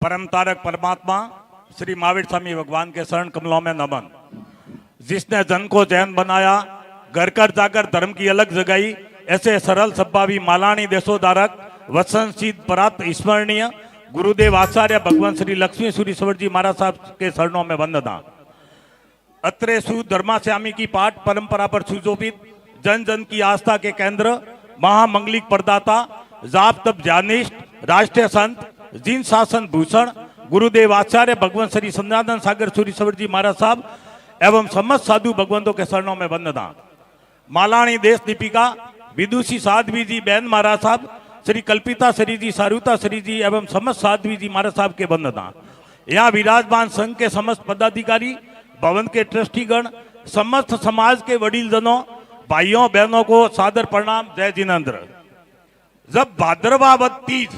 परम तारक परमात्मा श्री महावीर स्वामी भगवान के शरण कमलों में नमन। जिसने जन को जैन बनाया, घर घर जाकर धर्म की अलग जगाई, ऐसे सरल सद्भावी मालानी देशोधारक वत्सनशील परात स्मरणीय गुरुदेव आचार्य भगवान श्री लक्ष्मी सूरीश्वर जी महाराज साहब के शरणों में वंदना। अत्रे सुधर्माश्यामी की पाठ परंपरा पर सुशोभित जन जन की आस्था के केंद्र महामंगलिक प्रदाता जाप तप ज्ञानिष्ठ राष्ट्रीय संत जिन शासन भूषण गुरुदेव आचार्य भगवान श्री संध्यानंद सागर सूरीश्वर जी महाराज साहब एवं समस्त साधु भगवंतों के शरणों में वंदना। मालानी देश दीपिका विदुषी साध्वी जी बहन महाराज साहब, श्री कल्पिता श्री जी, सारुता श्री जी एवं समस्त साध्वी जी महाराज साहब के वंदना। यहाँ विराजमान संघ के समस्त पदाधिकारी, भवन के ट्रस्टीगण, समस्त समाज के वडील जनों, भाइयों बहनों को सादर प्रणाम, जय जिनेंद्र। जब भाद्रवावत तीज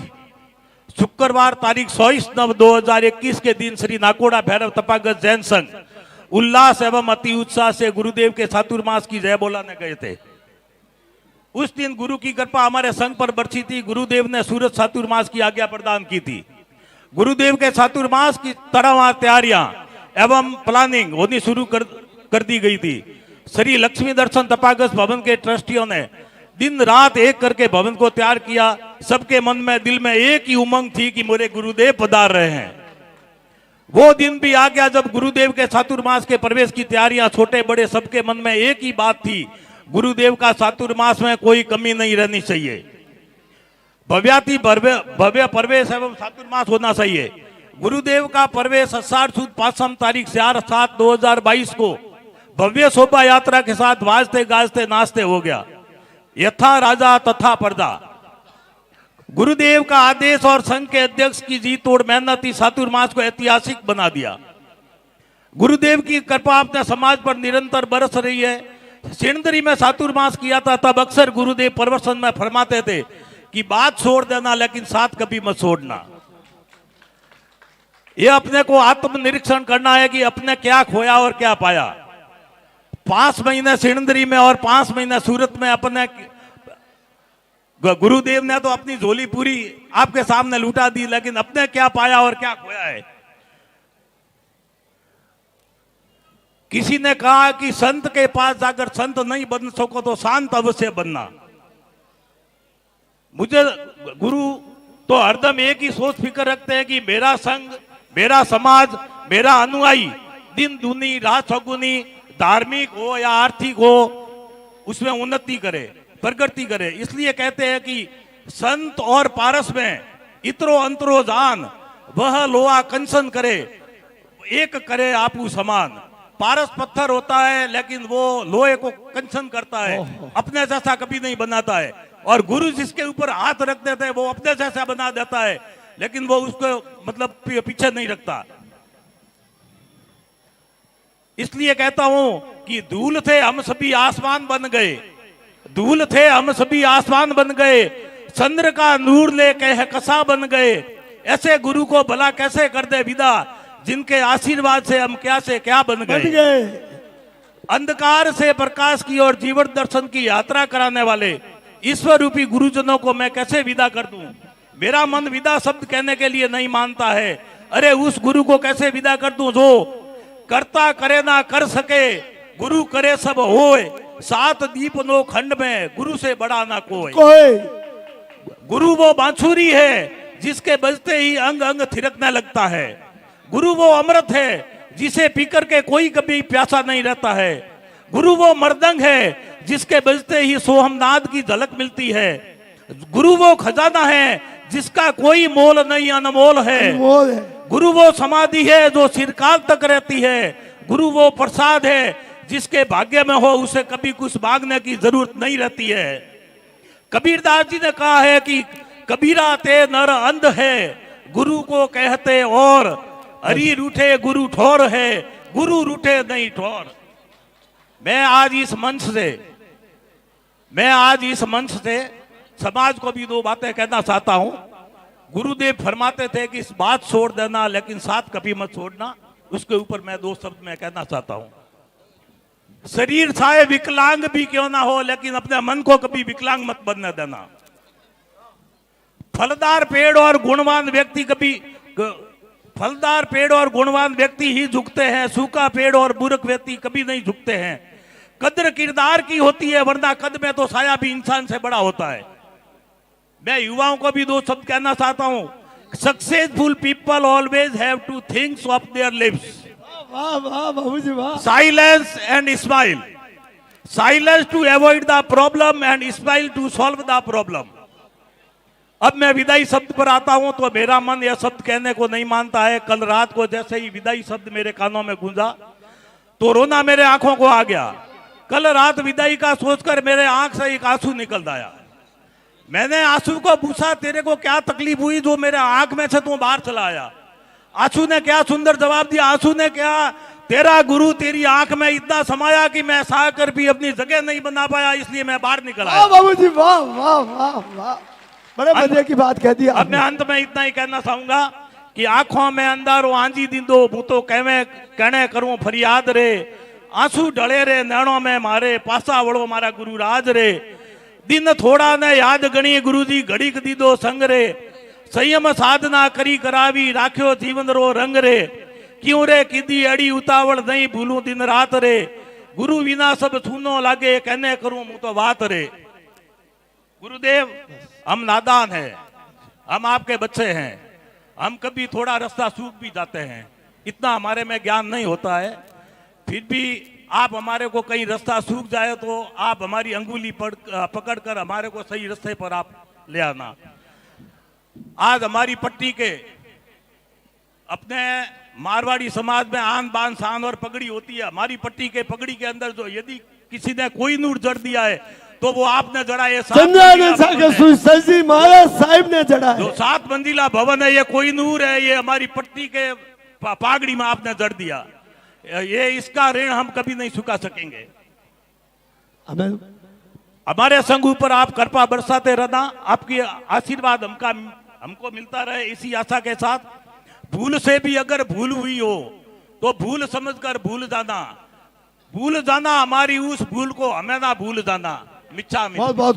शुक्रवार तारीख 26/9/2021 के दिन श्री नाकोड़ा भैरव तपागत जैन संघ उल्लास एवं अति उत्साह से गुरुदेव के चातुर्मास की जय बोलाने गए थे। उस दिन गुरु की कृपा हमारे संघ पर बरसी थी। गुरुदेव ने सूरज चातुर्मास की आज्ञा प्रदान की थी। गुरुदेव के चातुर्मास की तरह तैयारियां एवं प्लानिंग होनी शुरू कर दी गई थी। श्री लक्ष्मी दर्शन तपागत भवन के ट्रस्टियों ने दिन रात एक करके भवन को तैयार किया। सबके मन में दिल में एक ही उमंग थी कि मेरे गुरुदेव पधार रहे हैं। वो दिन भी आ गया जब गुरुदेव के चातुर्मास के प्रवेश की तैयारियां छोटे बड़े सबके मन में एक ही बात थी, गुरुदेव का चातुर्मास में कोई कमी नहीं रहनी चाहिए। भव्याति भव्य प्रवेश एवं चातुर्मास होना चाहिए। गुरुदेव का प्रवेश आषाढ़ सुद पांचम तारीख 4/7/2022 को भव्य शोभा यात्रा के साथ वाजते गाजते नाचते हो गया। यथा राजा तथा प्रजा। गुरुदेव का आदेश और संघ के अध्यक्ष की जी तोड़ मेहनत इस चातुर्मास को ऐतिहासिक बना दिया। गुरुदेव की कृपा अपने समाज पर निरंतर बरस रही है। सिणधरी में चातुर्मास किया था, तब अक्सर गुरुदेव प्रवचन में फरमाते थे कि बात छोड़ देना लेकिन साथ कभी मत छोड़ना। यह अपने को आत्मनिरीक्षण करना है कि अपने क्या खोया और क्या पाया। 5 महीने सिणधरी में और 5 महीने सूरत में अपने गुरुदेव ने तो अपनी झोली पूरी आपके सामने लुटा दी, लेकिन अपने क्या पाया और क्या खोया है। किसी ने कहा कि संत के पास जाकर संत नहीं बन सको तो शांत अवश्य बनना। मुझे गुरु तो हरदम एक ही सोच फिक्र रखते हैं कि मेरा संघ, मेरा समाज, मेरा अनुयायी दिन दूनी रात चौगुनी, धार्मिक हो या आर्थिक हो, उसमें उन्नति करे, प्रगति करे। इसलिए कहते हैं कि संत और पारस में इतरो अंतरो जान, वह लोहा कंचन करे, एक करे आपू समान। पारस पत्थर होता है लेकिन वो लोहे को कंचन करता है, अपने जैसा कभी नहीं बनाता है। और गुरु जिसके ऊपर हाथ रख देते हैं वो अपने जैसा बना देता है, लेकिन वो उसको मतलब पीछे नहीं रखता। इसलिए कहता हूं कि धूल थे हम सभी आसमान बन गए, धूल थे हम सभी आसमान बन गए, चंद्र का नूर ले कह कसा बन गए। ऐसे गुरु को भला कैसे कर दे विदा, जिनके आशीर्वाद से हम क्या से क्या बन गए। अंधकार से प्रकाश की और जीवन दर्शन की यात्रा कराने वाले ईश्वर रूपी गुरुजनों को मैं कैसे विदा कर दूं। मेरा मन विदा शब्द कहने के लिए नहीं मानता है। अरे उस गुरु को कैसे विदा कर दूं जो करता करे ना कर सके, गुरु करे सब होए, 7 दीप नो खंड में गुरु से बड़ा ना कोई। गुरु वो बांसुरी है जिसके बजते ही अंग अंग थिरकने लगता है। गुरु वो अमृत है जिसे पीकर के कोई कभी प्यासा नहीं रहता है। गुरु वो मृदंग है जिसके बजते ही सोहमनाद की झलक मिलती है। गुरु वो खजाना है जिसका कोई मोल नहीं, अनमोल है। गुरु वो समाधि है जो चिरकाल तक रहती है। गुरु वो प्रसाद है जिसके भाग्य में हो उसे कभी कुछ मांगने की जरूरत नहीं रहती है। कबीरदास जी ने कहा है कि कबीरा ते नर अंध है, गुरु को कहते और हरि रूठे गुरु ठोर है, गुरु रूठे नहीं ठोर। मैं आज इस मंच से समाज को भी 2 बातें कहना चाहता हूं। गुरुदेव फरमाते थे कि इस बात छोड़ देना लेकिन साथ कभी मत छोड़ना। उसके ऊपर मैं 2 शब्द में कहना चाहता हूं। शरीर चाहे विकलांग भी क्यों ना हो, लेकिन अपने मन को कभी विकलांग मत बनने देना। फलदार पेड़ और गुणवान व्यक्ति कभी फलदार पेड़ और गुणवान व्यक्ति ही झुकते हैं, सूखा पेड़ और मूर्ख व्यक्ति कभी नहीं झुकते हैं। कद्र किरदार की होती है, वरना कद में तो साया भी इंसान से बड़ा होता है। मैं युवाओं को भी 2 शब्द कहना चाहता हूं। Successful people always have two things of their lips, वाह वाह बाबूजी वाह। Silence and smile. Silence to avoid the problem and smile to solve the problem. अब मैं विदाई शब्द पर आता हूं तो मेरा मन यह शब्द कहने को नहीं मानता है। कल रात को जैसे ही विदाई शब्द मेरे कानों में गूंजा तो रोना मेरे आंखों को आ गया। कल रात विदाई का सोचकर मेरे आंख से एक आंसू निकल आया। मैंने आंसू को पूछा, तेरे को क्या तकलीफ हुई जो मेरे आंख में से तू बाहर चला आया? आंसू ने क्या सुंदर जवाब दिया। आंसू ने क्या, तेरा गुरु तेरी आंख में इतना समाया कि मैं सहकर भी अपनी जगह नहीं बना पाया, इसलिए मैं बाहर निकल आया। बाबूजी वाह वाह वाह वाह, बड़े मजे की बात कह दी। अब मैं अंत में इतना ही कहना चाहूंगा कि आंखों में अंधारो आंजी दींदो, मुंह तो कहने करूं फरियाद रे। आंसू ढले रे नैणों में मारे, पासा वड़ो मारा गुरु राज रे। दिन थोड़ा ने याद गणी गुरु जी घड़ीक दीदो संग रे। संयम साधना करी करावी, राख्यो जीवन रो रंग रे। क्यों रे किदी अड़ी उतावल नहीं, भूलू दिन रात रे। गुरु विना सब सुनो लागे, कहने करूं मुंह तो बात रे। गुरुदेव, हम नादान हैं, हम आपके बच्चे हैं, हम कभी थोड़ा रास्ता सूख भी जाते हैं, इतना हमारे में ज्ञान नहीं होता है। फिर भी आप हमारे को कहीं रास्ता सूख जाए तो आप हमारी अंगुली पकड़कर हमारे को सही रास्ते पर आप ले आना। आज हमारी पट्टी के अपने मारवाड़ी समाज में आन बान शान और पगड़ी होती है। हमारी पट्टी के पगड़ी के अंदर जो यदि किसी ने कोई नूर जड़ दिया है तो वो आपने जड़ा है। महाराज साहिब ने जड़ा है। जो 7 मंजिला भवन है, ये कोई नूर है, ये हमारी पट्टी के पागड़ी में आपने जड़ दिया। ये इसका ऋण हम कभी नहीं चुका सकेंगे। हमारे संघ ऊपर आप कृपा बरसाते रहना, आपकी आशीर्वाद हमको मिलता रहे, इसी आशा के साथ। भूल से भी अगर भूल हुई हो तो भूल समझकर भूल जाना हमारी उस भूल को हमें ना भूल जाना। मिच्छा। बहुत बहुत